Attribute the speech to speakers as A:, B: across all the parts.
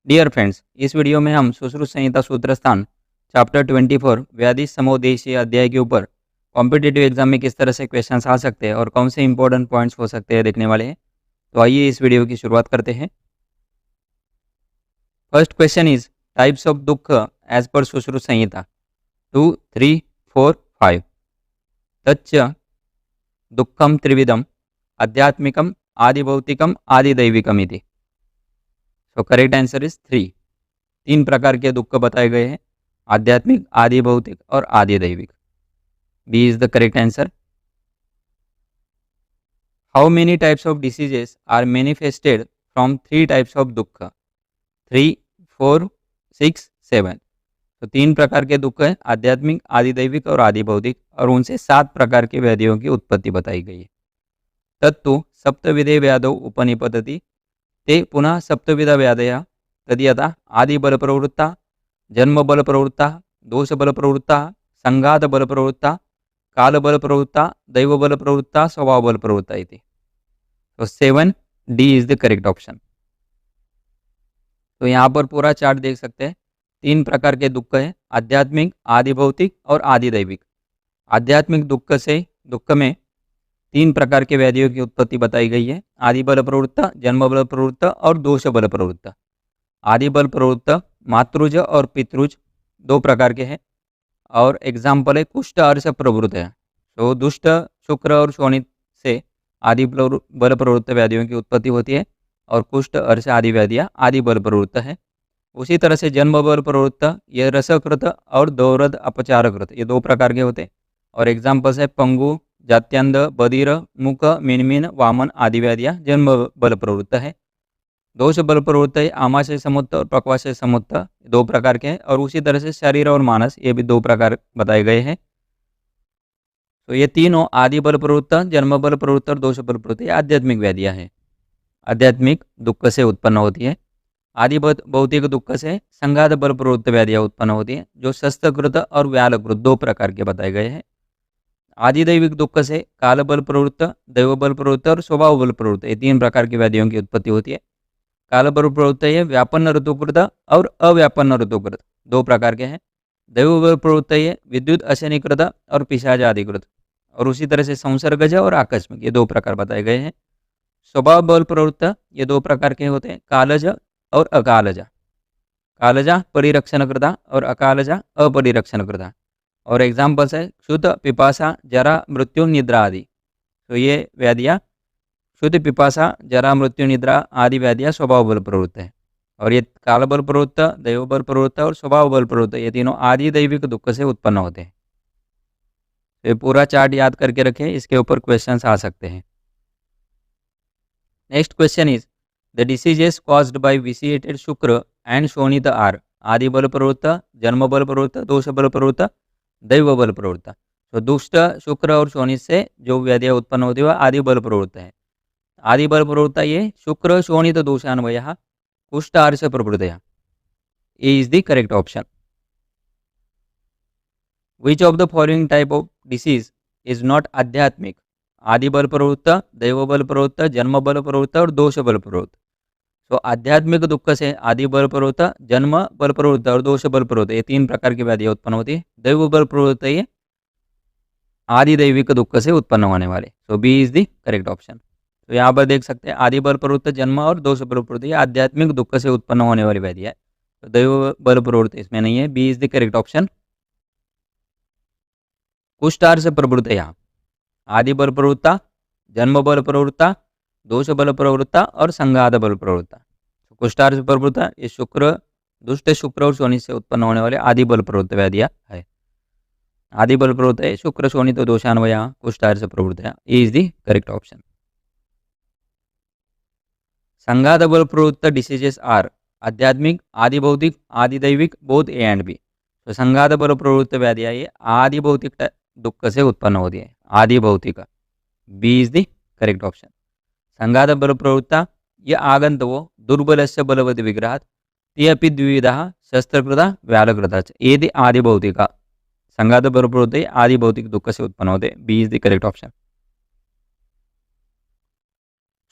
A: Dear friends, इस video में हम सुश्रुत संहिता सूत्रस्थान चैप्टर 24 व्याधि समोदेशीय अध्याय के ऊपर कॉम्पिटिटिव एग्जाम में किस तरह से क्वेश्चंस आ सकते हैं और कौन से इंपॉर्टेंट पॉइंट्स हो सकते हैं देखने वाले हैं। तो आइए इस वीडियो की शुरुआत करते हैं। First question is types of दुख एज पर सुश्रुत संहिता 2, 3, 4, 5। तच्च दुखम त्रिविधम आध्यात्मिकम आदिभौतिकम आदिदैविकम इति। सो करेक्ट आंसर इज 3। तीन प्रकार के दुख बताए गए हैं, आध्यात्मिक, आदि भौतिक और आदि दैविक। B is the correct answer. How many types of diseases are manifested from 3 types of दुख? 3, 4, 6, 7। तो तीन प्रकार के दुख है, आध्यात्मिक, आदि दैविक और आदि भौतिक, और उनसे 7 प्रकार के व्याधियों की उत्पत्ति बताई गई है। तत्तु सप्तविधे व्याधौ उपनिपतति ते पुनः सप्तविध व्याधया तद्यथा आदिबलप्रवृत्ता, जन्मबलप्रवृत्ता, दोषबलप्रवृत्ता, संघातबलप्रवृत्ता, कालबलप्रवृत्ता, दैवबलप्रवृत्ता, स्वभावबलप्रवृत्ता इति। तो 7 D is the correct option. तो यहाँ पर पूरा चार्ट देख सकते हैं। 3 प्रकार के दुख है, आध्यात्मिक, आदि भौतिक और आदि दैविक। आध्यात्मिक दुख में 3 प्रकार के व्याधियों की उत्पत्ति बताई गई है, आदि बल प्रवृत्त, जन्म बल प्रवृत्त और दोष बल प्रवृत्त। आदि बल प्रवृत्त मातृज और पितृज 2 प्रकार के हैं, और एग्जाम्पल है कुष्ठ अर्श प्रवृत्त है। तो दुष्ट, शुक्र और शोणित से आदि बल प्रवृत्त व्याधियों की उत्पत्ति होती है, और कुष्ठ अर्श आदि व्याधियाँ आदि बल प्रवृत्त है। उसी तरह से जन्म बल प्रवृत्त ये रसकृत और दौरद अपचारकृत, ये 2 प्रकार के होते हैं, और एग्जाम्पल्स है पंगु, जात्यांध, बधिर, मुख, मिनमिन, वामन आदि व्याधियाँ जन्म बल प्रवृत्त है। दोष बल प्रवृत्त है आमाशय समुत्त और पक्वाशय समुत्त, 2 प्रकार के हैं, और उसी तरह से शरीर और मानस ये भी 2 प्रकार बताए गए हैं। तो ये तीनों आदि बल प्रवृत्त, जन्म बल प्रवृत्त और दोष बल प्रवृत्त ये आध्यात्मिक व्याधियाँ हैं, आध्यात्मिक दुख से उत्पन्न होती है। आदि भौतिक दुख से संघात बल प्रवृत्त व्याधियाँ उत्पन्न होती हैं, जो शस्त्रकृत और व्यालकृत 2 प्रकार के बताए गए हैं। आदि दैविक दुख से काल बल प्रवृत्त, दैव बल प्रवृत्त और स्वभाव बल प्रवृत्त ये 3 प्रकार की व्याधियों की उत्पत्ति होती है। काल बल प्रवृत्त ये व्यापन्न ऋतुकृत और अव्यापन्न ऋतुकृत 2 प्रकार के हैं। दैव बल प्रवृत्त ये विद्युत अशनिकृत और पिशाच आदिकृत, और उसी तरह से संसर्गज और आकस्मिक ये 2 प्रकार बताए गए हैं। स्वभाव बल प्रवृत्त ये 2 प्रकार के होते हैं, कालज और अकालज। कालजा परिरक्षणकृता और अकालजा अपरिरक्षणकृता, और एग्जाम्पल्स है क्षुत, पिपासा, जरा, मृत्यु, निद्रा आदि। तो ये व्याधियाँ क्षुत, पिपासा, जरा, मृत्यु, निद्रा आदि व्याधियाँ स्वभाव बल प्रवृत्त है, और ये काल बल प्रवृत्त, दैव बल प्रवृत्त और स्वभाव बल प्रवृत्त ये तीनों आदि दैविक दुख से उत्पन्न होते हैं। तो ये पूरा चार्ट याद करके रखें, इसके ऊपर क्वेश्चंस आ सकते हैं। Next question is the diseases caused by vitiated शुक्र एंड शोणित आर आदि बल प्रवृत्त, जन्म बल प्रवृत्त, दोष बल प्रवृत्त, दैव बल प्रवृत्त। तो दुष्ट, शुक्र और शोणित से जो व्याधियाँ उत्पन्न होती है वह आदि बल प्रवृत्त है। आदि बल प्रवृत्त ये शुक्र शोणित दोषान्वय कुष्ठ आर्ष प्रवृत्तया। A is the correct option. Which of the following type of disease is not आध्यात्मिक? आदि बल प्रवृत्त, दैव बल प्रवृत्त, जन्म बल प्रवृत्त और दोष बल प्रवृत्त। तो आध्यात्मिक दुख से आदि बल प्रवृत्त, जन्म बल प्रवृत्त और दोष बल प्रवृत्त ये 3 प्रकार की व्याधियाँ उत्पन्न होती है। दैव बल प्रवृत्त ये आदि दैविक दुख से उत्पन्न होने वाले। तो B is the correct option. तो यहाँ पर देख सकते हैं आदि बल प्रवृत्त, जन्म और दोष बल प्रवृत्त ये आध्यात्मिक दुख से उत्पन्न होने वाली व्याधि है। तो दैव बल प्रवृत्त इसमें नहीं है, B is the correct option. कुष्ठार्ष प्रवृत्त यहाँ आदि बल प्रवृत्ता, जन्म बल प्रवृत्ता, दोष बल प्रवृत्ता और संघात बल प्रवृत्ता। कुष्ठार्ष प्रवृत्ता ये शुक्र, दुष्ट शुक्र और शोणित से उत्पन्न होने वाले आदि बल प्रवृत्त व्याधियाँ है। आदि बल प्रवृत्त है शुक्र, शोणित दोषान्वय कुष्ठार्ष प्रवृत्त है, ए इज द करेक्ट ऑप्शन। संघात बल प्रवृत्त डिसीजेस आर आध्यात्मिक, आदि भौतिक, आदि दैविक, बोथ ए एंड बी। तो संघात बल प्रवृत्त व्याधियाँ ये आदि भौतिक दुख से उत्पन्न होती है, आदि भौतिक। B is the correct option. संघात बल प्रवृत्ता ये आगंतवो दुर्बलस्य बलवत् विग्रहात् ते अपि द्विविधः शस्त्रकृता व्यालकृता च एति आदि भौतिक। संघात बल प्रवृत्त आदि भौतिक दुख से उत्पन्न होते, B is the correct option.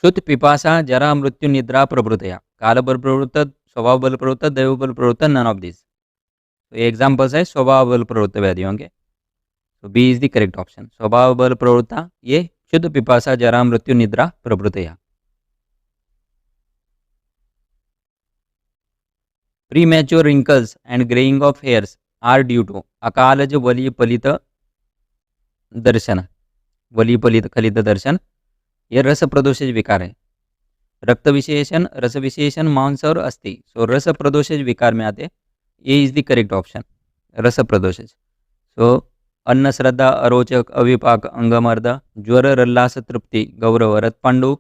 A: क्षुत, पिपासा, जरा, मृत्यु, निद्रा प्रवृत्तया काल बल प्रवृत्त, स्वभाव बल प्रवृत्त, दैव बल प्रवृत्त, नन ऑफ दिस। तो ये एग्जाम्पल्स है स्वभाव बल प्रवृत्त व्याधियों के। तो B is the correct option. स्वभाव बल प्रवृत्ता ये शुद्ध पिपासा जरा मृत्यु निद्रा प्रभृतया। Premature wrinkles and greying of hairs are due to अकालज वली फलित दर्शन। वली फलित दर्शन ये रस प्रदोषज विकार है। रक्त विशेषण, रस विशेषण, मांस और अस्थि, सो रस प्रदोषज विकार में आते। ये इज द करेक्ट ऑप्शन, रस प्रदोषज। सो अन्न श्रद्धा, अरोचक, अविपाक, अंगमर्द, ज्वर, रल्लास, तृप्ति, गौरव, रथपांडु,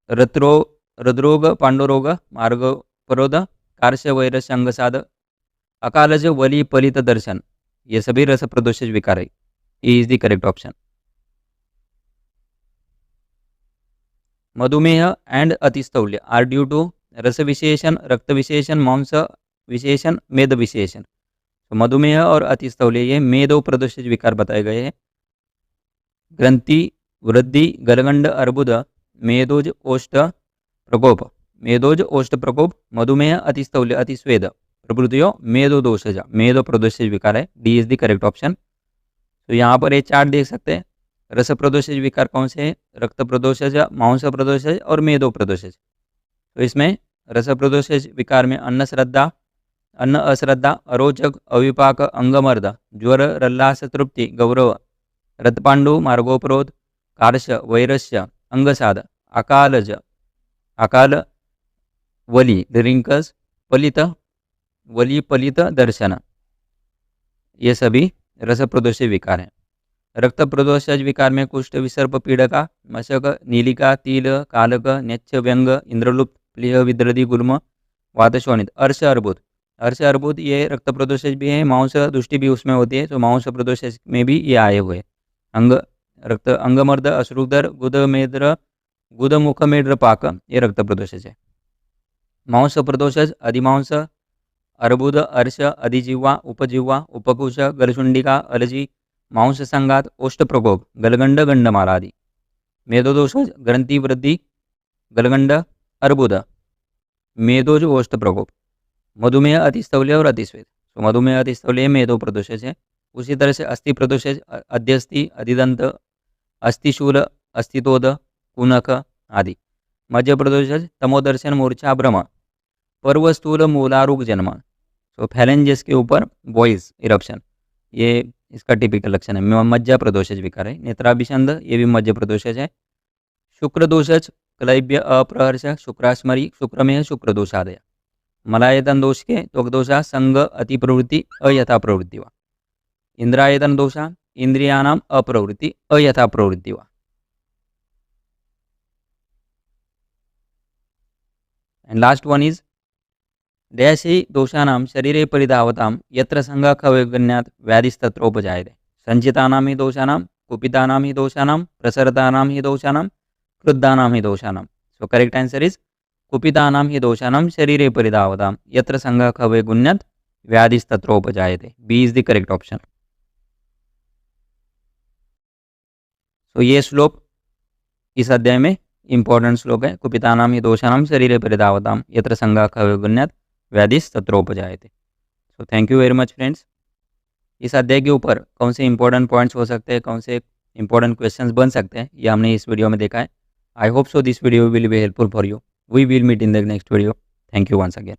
A: हृदरोग, पांडुरोग, मार्गपरोध, कार्श, वैरस, अंगसाद, अकालज, वली फलित दर्शन, ये सभी रस प्रदोषज विकार है। ये इज द करेक्ट ऑप्शन। मधुमेह एंड अतिस्थौल्य आर ड्यू टू रस विशेषण, रक्त विशेषण, मांस विशेषण, मेद विशेषण। तो मधुमेह और अतिस्थौल्य ये मेदो प्रदोषज विकार बताए गए हैं। ग्रंथि वृद्धि, गलगंड, अर्बुद, मेदोज ओष्ठ प्रकोप, मेदोज ओष्ठ प्रकोप, मधुमेह, अतिस्थौल्य, अतिस्वेद प्रभृतियों मेदो दोषज, मेदो प्रदोषज विकार है। D is the correct option. तो यहाँ पर ये चार्ट देख सकते हैं। रस प्रदोषज विकार कौन से हैं? रक्त प्रदोषज, मांस प्रदोषज और मेदो प्रदोषज। तो इसमें रस प्रदोषज विकार में अन्न श्रद्धा, अन्न अश्रद्धा, अरोचक, अविपाक, अंगमर्द, ज्वर, रल्लास, तृप्ति, गौरव, रथपांडु, मार्गोपरोध, कार्श, वैरस्य, अंगसाद, अकालज, अकाल, वली रिंकल्स, फलित, वली फलित दर्शन, ये सभी रस प्रदोषज विकार हैं। रक्त प्रदोषज विकार में कुष्ठ, विसर्प, पीड़का, मशक, नीलिका, तिल, कालक, नेच्छ, व्यंग, इंद्रलुप्त, प्लीह, विद्रदी, गुल्म, वातशोणित, अर्श, अर्बुद। अर्श अर्बुद ये रक्त प्रदोषज भी है, मांस दृष्टि भी उसमें होती है, तो मांस प्रदोषज में भी ये आए हुए। अंग रक्त, अंगमर्द, अश्रुदर, गुदमेद्र, गुदमुखमेद्र पाक, ये रक्त प्रदोषज है। मांस प्रदोषज अधिमांस, अर्बुद, अर्श, अधिजिह्वा, उपजिह्वा, उपकुश, गलशुंडिका, अलजी, मांस संघात, ओष्ठ प्रकोप, गलगंड, गंडमाला आदि। मेदोदोषज ग्रंथि वृद्धि, गलगंड, अर्बुद, मेदोज ओष्ठ प्रकोप। मधुमेह, अतिस्थौल्य और अतिस्वेद, तो मधुमेह, अतिस्थौल्य मेदो प्रदोषज है। उसी तरह से अस्थि प्रदोषज अध्यस्थि, अधिदंत, अस्थिशूल, अस्थितोद, कुनक आदि। मध्य प्रदोषज तमोदर्शन, मूर्छा, भ्रम, पर्व, स्थूल, मूलारूग जन्म, तो फैलेंजेस के ऊपर वॉइस इरप्शन, ये इसका टिपिकल लक्षण है। मज्जा प्रदोषज विकार है। नेत्राभिषंद ये भी मध्य प्रदोषज है। शुक्र दोषज क्लैब्य, अप्रहर्ष, शुक्रास्मरी, शुक्रमेह, शुक्र दोषादय। मलायतन दोष के त्वक दोषा, संग, अति प्रवृत्ति, अयथा प्रवृत्ति वा। इंद्रायतन दोषा, इंद्रियाणाम अप्रवृत्ति, अयथा प्रवृत्ति वा। And last one is dash ही दोषाणाम शरीरे परिधावताम यत्र संघाखवैगन्यात् व्याधिस्तत्रोपजायते। संचितानां ही दोषाणां, कुपितानां ही दोषाणां, प्रसरतानां ही दोषाणां, क्रुद्धानां ही दोषाणां। सो करेक्ट आंसर इज कुपितानां ही दोषाणां शरीरे परिधावताम यत्र संघाखवैगुण्यात् व्याधिस्तत्रोपजायते। B is the correct option. So ये श्लोक इस अध्याय में इंपॉर्टेंट श्लोक है। कुपितानां ही दोषाणां शरीरे परिधावताम यत्र संघाखवैगुण्यात् व्याधिस्तत्रोपजायते। So thank you very much friends. इस अध्याय के ऊपर कौन से इंपॉर्टेंट पॉइंट्स हो सकते हैं, कौन से इंपॉर्टेंट क्वेश्चंस बन सकते हैं, ये हमने इस वीडियो में देखा है। I hope so this video will be helpful for you. We will meet in the next video. Thank you once again.